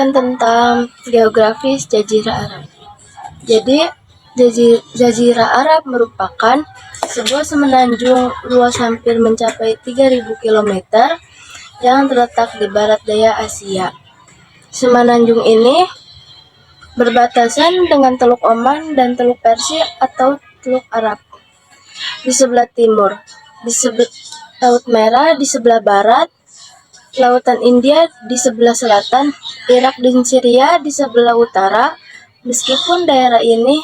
Tentang geografis Jazirah Arab. Jadi, Jazirah Arab merupakan sebuah semenanjung luas hampir mencapai 3.000 km yang terletak di barat daya Asia. Semenanjung ini berbatasan dengan Teluk Oman dan Teluk Persia atau Teluk Arab di sebelah timur, di sebelah Laut Merah di sebelah barat, Lautan India di sebelah selatan, Irak dan Syria di sebelah utara. Meskipun daerah ini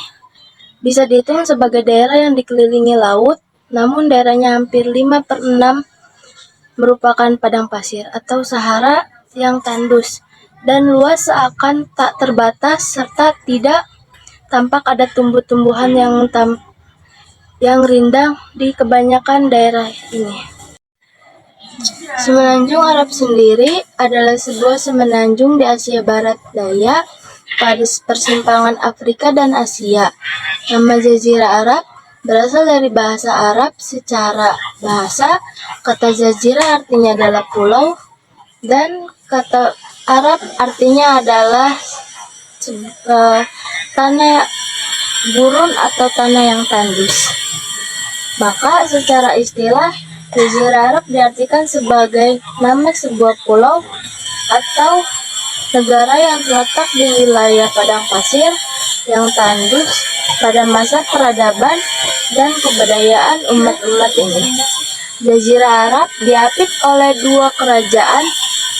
bisa dihitung sebagai daerah yang dikelilingi laut, namun daerahnya hampir 5/6 merupakan padang pasir atau Sahara yang tandus dan luas seakan tak terbatas serta tidak tampak ada tumbuh-tumbuhan yang rindang di kebanyakan daerah ini. Semenanjung Arab sendiri adalah sebuah semenanjung di Asia Barat Daya pada persimpangan Afrika dan Asia. Nama Jazirah Arab berasal dari bahasa Arab. Secara bahasa, kata Jazirah artinya adalah pulau dan kata Arab artinya adalah tanah gurun atau tanah yang tandus. Maka secara istilah, Jazirah Arab diartikan sebagai nama sebuah pulau atau negara yang terletak di wilayah padang pasir yang tandus pada masa peradaban dan kebudayaan umat-umat ini. Jazirah Arab diapit oleh dua kerajaan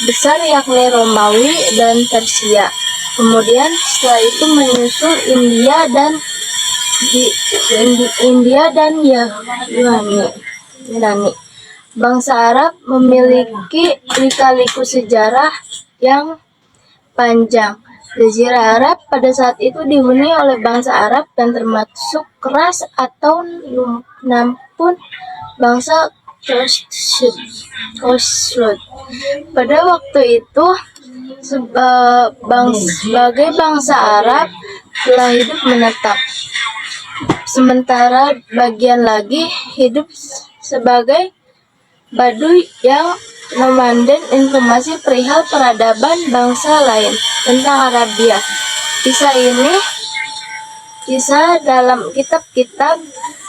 besar yakni Romawi dan Persia. Kemudian setelah itu menyusul India dan Yunani. Bangsa Arab memiliki lika-liku sejarah yang panjang. Jazirah Arab pada saat itu dihuni oleh bangsa Arab dan termasuk ras atau nampun bangsa Khosrov. Pada waktu itu sebagai bangsa Arab telah hidup menetap, sementara bagian lagi hidup sebagai Baduy yang memanen informasi perihal peradaban bangsa lain tentang Arabia. Kisah dalam kitab-kitab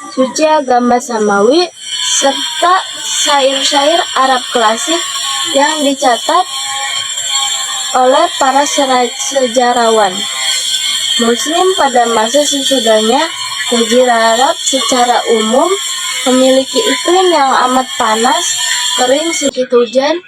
suci agama Samawi serta syair-syair Arab klasik yang dicatat oleh para sejarawan Muslim pada masa sesudahnya. Jazirah Arab secara umum memiliki iklim yang amat panas, kering sedikit hujan,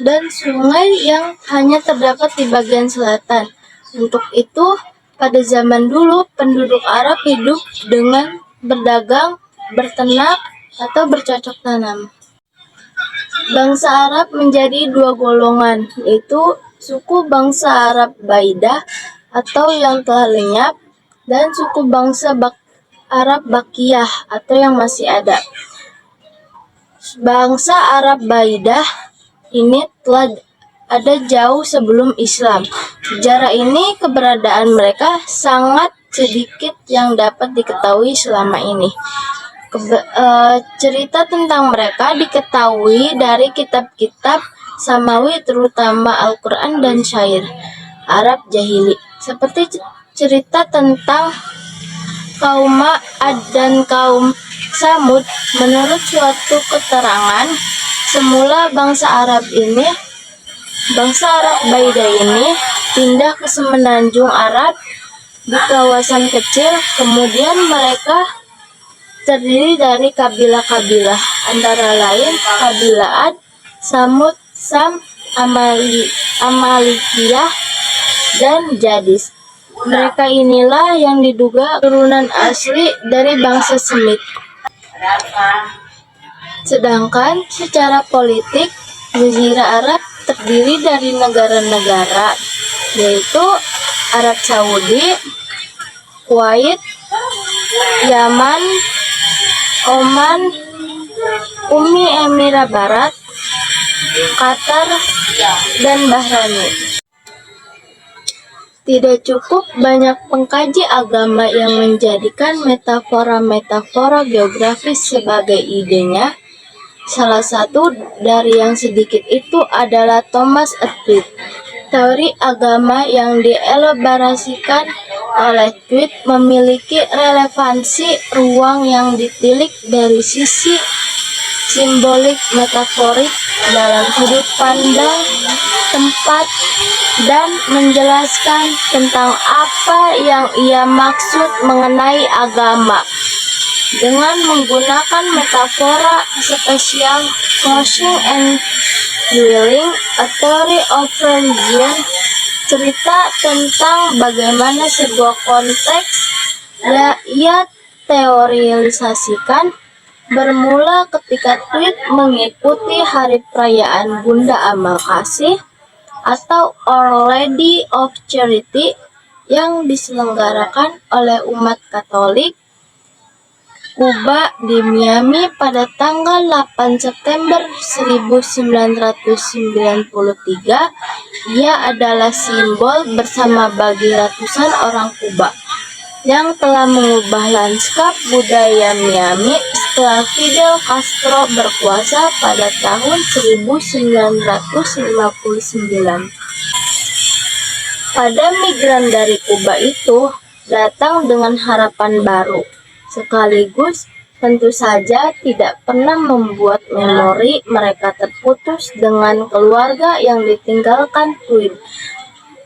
dan sungai yang hanya terdapat di bagian selatan. Untuk itu, pada zaman dulu penduduk Arab hidup dengan berdagang, berternak, atau bercocok tanam. Bangsa Arab menjadi dua golongan, yaitu suku bangsa Arab Baidah atau yang telah lenyap dan suku bangsa Arab Bakiyah atau yang masih ada. Bangsa Arab Baidah ini telah ada jauh sebelum Islam. Sejarah ini keberadaan mereka sangat sedikit yang dapat diketahui selama ini. Cerita tentang mereka diketahui dari kitab-kitab Samawi terutama Al-Quran dan syair Arab Jahili. Seperti cerita tentang kaum Ad dan kaum Samud. Menurut suatu keterangan, semula bangsa Arab Baidah ini pindah ke semenanjung Arab di kawasan kecil. Kemudian mereka terdiri dari kabilah-kabilah, antara lain kabilah Ad, Samud, Sam, Amalikiyah, dan Jadis. Mereka inilah yang diduga turunan asli dari bangsa Semit. Sedangkan secara politik, Jazirah Arab terdiri dari negara-negara, yaitu Arab Saudi, Kuwait, Yaman, Oman, Uni Emirat Barat, Qatar, dan Bahrain. Tidak cukup banyak pengkaji agama yang menjadikan metafora geografis sebagai idenya. Salah satu dari yang sedikit itu adalah Thomas Edward Teori agama yang dielaborasikan oleh Tweed memiliki relevansi ruang yang ditilik dari sisi simbolik metaforik dalam sudut pandang tempat dan menjelaskan tentang apa yang ia maksud mengenai agama. Dengan menggunakan metafora spesial crossing and dwelling, a theory of religion, cerita tentang bagaimana sebuah konteks ia teorisasikan bermula ketika Tweed mengikuti hari perayaan Bunda Amal Kasih atau Our Lady of Charity yang diselenggarakan oleh umat Katolik Kuba di Miami pada tanggal 8 September 1993. Ia adalah simbol bersama bagi ratusan orang Kuba yang telah mengubah lanskap budaya Miami setelah Fidel Castro berkuasa pada tahun 1959. Pada migran dari Kuba itu datang dengan harapan baru, sekaligus tentu saja tidak pernah membuat memori mereka terputus dengan keluarga yang ditinggalkan Tweed.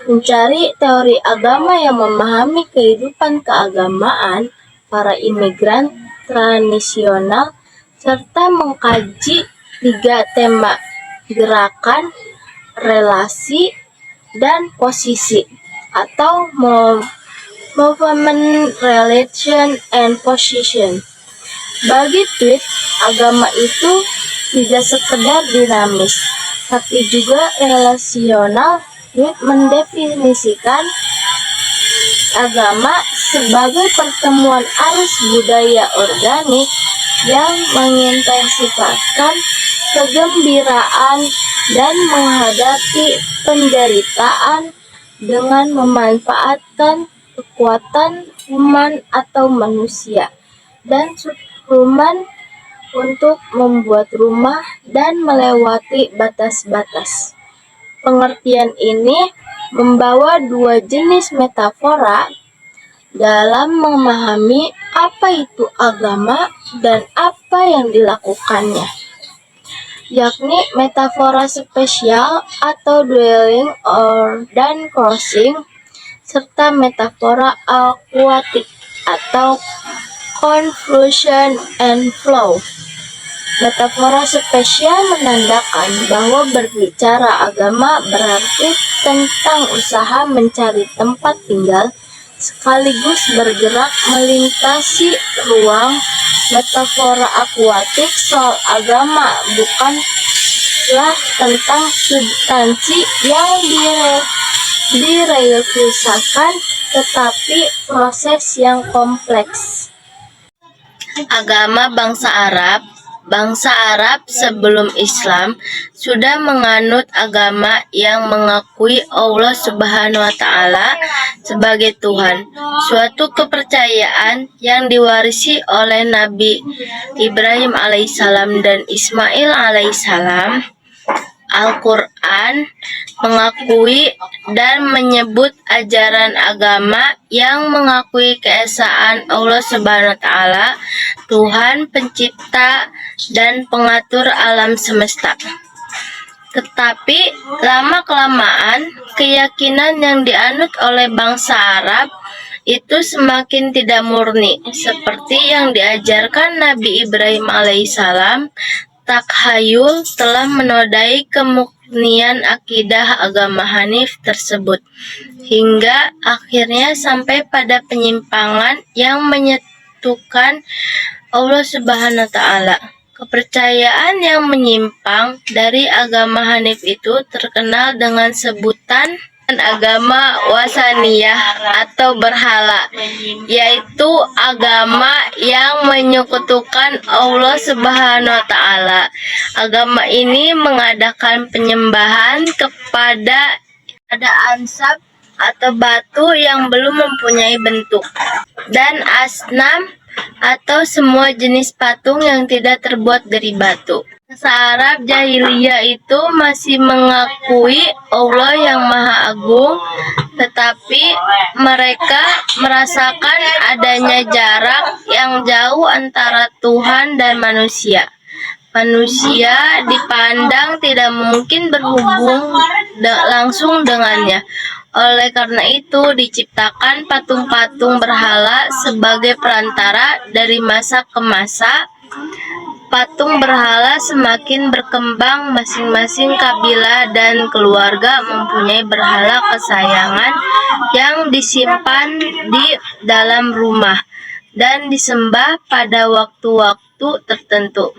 Mencari teori agama yang memahami kehidupan keagamaan para imigran tradisional serta mengkaji 3 tema: gerakan, relasi, dan posisi atau movement, relation, and position. Bagi Tweed, agama itu tidak sekedar dinamis, tapi juga relasional. Tweed mendefinisikan agama sebagai pertemuan arus budaya organik yang mengintensifkan kegembiraan dan menghadapi penderitaan dengan memanfaatkan kekuatan human atau manusia dan subhuman untuk membuat rumah dan melewati batas-batas. Pengertian ini membawa 2 jenis metafora dalam memahami apa itu agama dan apa yang dilakukannya, yakni metafora spesial atau dwelling dan crossing, serta metafora aquatic atau confusion and flow. Metafora spesial menandakan bahwa berbicara agama berarti tentang usaha mencari tempat tinggal sekaligus bergerak melintasi ruang. Metafora akuatik soal agama bukanlah tentang substansi yang direalisasikan, tetapi proses yang kompleks. Agama Bangsa Arab sebelum Islam sudah menganut agama yang mengakui Allah Subhanahu wa Ta'ala sebagai Tuhan, suatu kepercayaan yang diwarisi oleh Nabi Ibrahim alaihissalam dan Ismail alaihissalam. Al-Quran mengakui dan menyebut ajaran agama yang mengakui keesaan Allah Subhanahu wa Ta'ala, Tuhan pencipta dan pengatur alam semesta. Tetapi lama-kelamaan keyakinan yang dianut oleh bangsa Arab itu semakin tidak murni, seperti yang diajarkan Nabi Ibrahim alaihissalam. Takhayul telah menodai kemurnian akidah agama Hanif tersebut, hingga akhirnya sampai pada penyimpangan yang menyatukan Allah Subhanahu wa Ta'ala. Kepercayaan yang menyimpang dari agama Hanif itu terkenal dengan sebutan agama wasaniyah atau berhala, yaitu agama yang menyekutukan Allah Subhanahu wa Ta'ala. Agama ini mengadakan penyembahan kepada ansab atau batu yang belum mempunyai bentuk, dan asnam atau semua jenis patung yang tidak terbuat dari batu. Bangsa Arab jahiliyah itu masih mengakui Allah yang Maha Agung, tetapi mereka merasakan adanya jarak yang jauh antara Tuhan dan manusia. Manusia dipandang tidak mungkin berhubung langsung dengannya. Oleh karena itu, diciptakan patung-patung berhala sebagai perantara dari masa ke masa. Patung berhala semakin berkembang, masing-masing kabilah dan keluarga mempunyai berhala kesayangan yang disimpan di dalam rumah dan disembah pada waktu-waktu tertentu.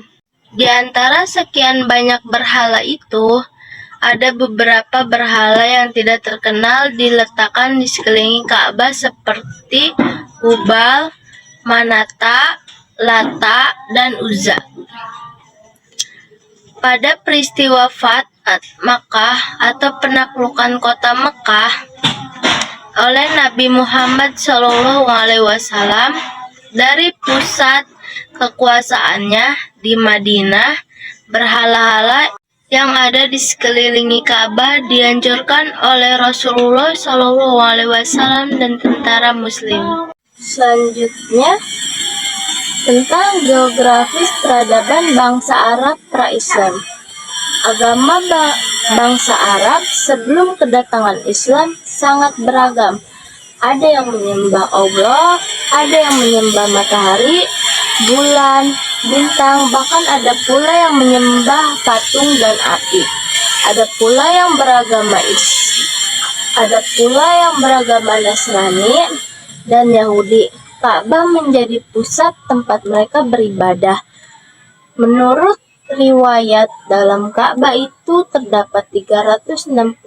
Di antara sekian banyak berhala itu, ada beberapa berhala yang tidak terkenal diletakkan di sekeliling Ka'bah seperti Hubal, Manata, Lata, dan Uzza. Pada peristiwa Fath Makkah atau penaklukan kota Mekah oleh Nabi Muhammad SAW dari pusat kekuasaannya di Madinah, berhala-hala yang ada di sekeliling Ka'bah dihancurkan oleh Rasulullah SAW dan tentara Muslim. Selanjutnya, tentang geografis peradaban bangsa Arab pra-Islam. Agama bangsa Arab sebelum kedatangan Islam sangat beragam. Ada yang menyembah Allah, ada yang menyembah matahari, bulan, bintang, bahkan ada pula yang menyembah patung dan api. Ada pula yang beragama Nasrani dan Yahudi. Ka'bah menjadi pusat tempat mereka beribadah. Menurut riwayat, dalam Ka'bah itu terdapat 360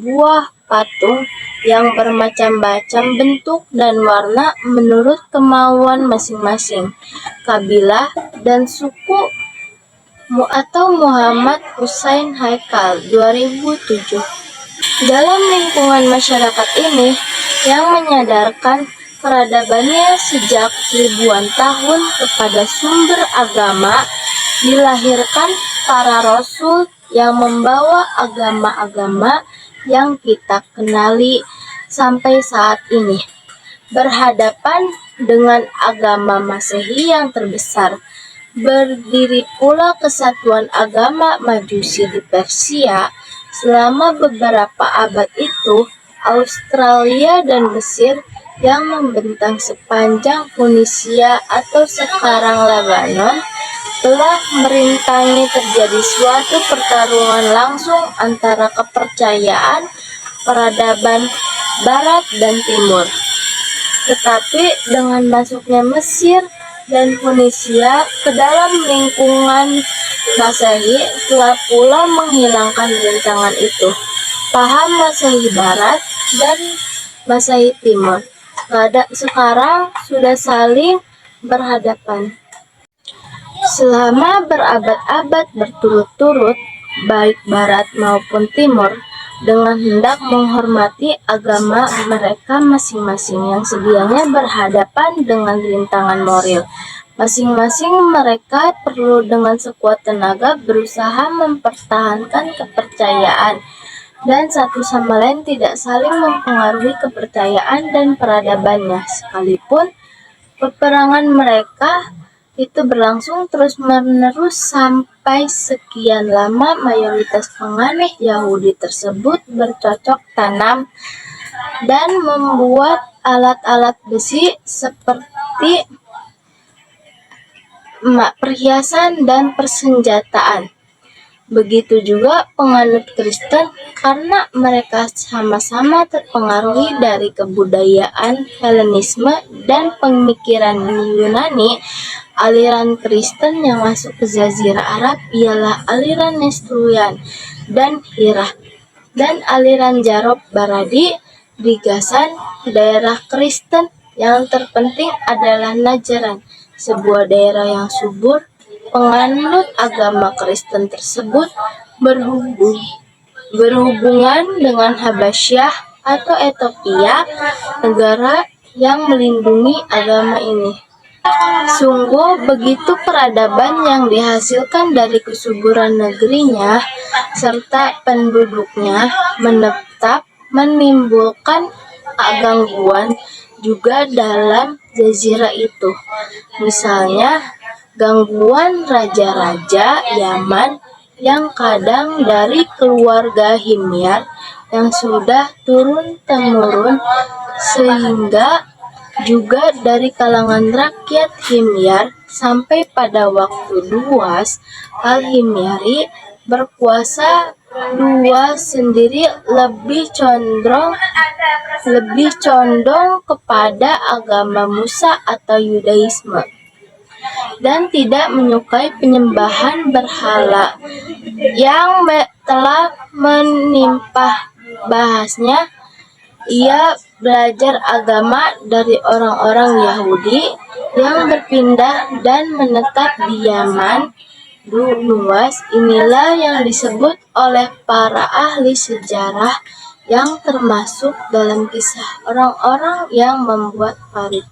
buah patung yang bermacam-macam bentuk dan warna menurut kemauan masing-masing kabilah dan suku. Atau Muhammad Hussein Haikal 2007. Dalam lingkungan masyarakat ini yang menyadarkan peradabannya sejak ribuan tahun kepada sumber agama, dilahirkan para rasul yang membawa agama-agama yang kita kenali sampai saat ini. Berhadapan dengan agama Masehi yang terbesar, berdiri pula kesatuan agama Majusi di Persia. Selama beberapa abad itu, Australia dan Mesir yang membentang sepanjang Tunisia atau sekarang Lebanon telah merintangi terjadi suatu pertarungan langsung antara kepercayaan peradaban Barat dan Timur. Tetapi dengan masuknya Mesir dan Tunisia ke dalam lingkungan Masehi telah pula menghilangkan rintangan itu. Paham Masehi Barat dan Masehi Timur sekarang sudah saling berhadapan. Selama berabad-abad berturut-turut, baik Barat maupun Timur, dengan hendak menghormati agama mereka masing-masing yang sedianya berhadapan dengan rintangan moral. Masing-masing mereka perlu dengan sekuat tenaga berusaha mempertahankan kepercayaan, dan satu sama lain tidak saling mempengaruhi kepercayaan dan peradabannya, sekalipun peperangan mereka itu berlangsung terus-menerus sampai sekian lama. Mayoritas penganut Yahudi tersebut bercocok tanam dan membuat alat-alat besi seperti perhiasan dan persenjataan. Begitu juga penganut Kristen, karena mereka sama-sama terpengaruhi dari kebudayaan Helenisme dan pemikiran Yunani. Aliran Kristen yang masuk ke Jazirah Arab ialah aliran Nestorian dan Hirah, dan aliran Jarob Baradi di Gasan. Daerah Kristen yang terpenting adalah Najran, sebuah daerah yang subur. Penganut agama Kristen tersebut berhubungan dengan Habasyah atau Ethiopia, negara yang melindungi agama ini. Sungguh begitu peradaban yang dihasilkan dari kesuburan negerinya serta penduduknya menetap menimbulkan gangguan juga dalam jazirah itu. Misalnya gangguan raja-raja Yaman yang kadang dari keluarga Himyar yang sudah turun-temurun, sehingga juga dari kalangan rakyat Himyar sampai pada waktu Duwas Al-Himyari berkuasa. Duwas sendiri lebih condong kepada agama Musa atau Yudaisme dan tidak menyukai penyembahan berhala yang telah menimpa bahasnya. Ia belajar agama dari orang-orang Yahudi yang berpindah dan menetap di Yaman. Duwas inilah yang disebut oleh para ahli sejarah yang termasuk dalam kisah orang-orang yang membuat Farid.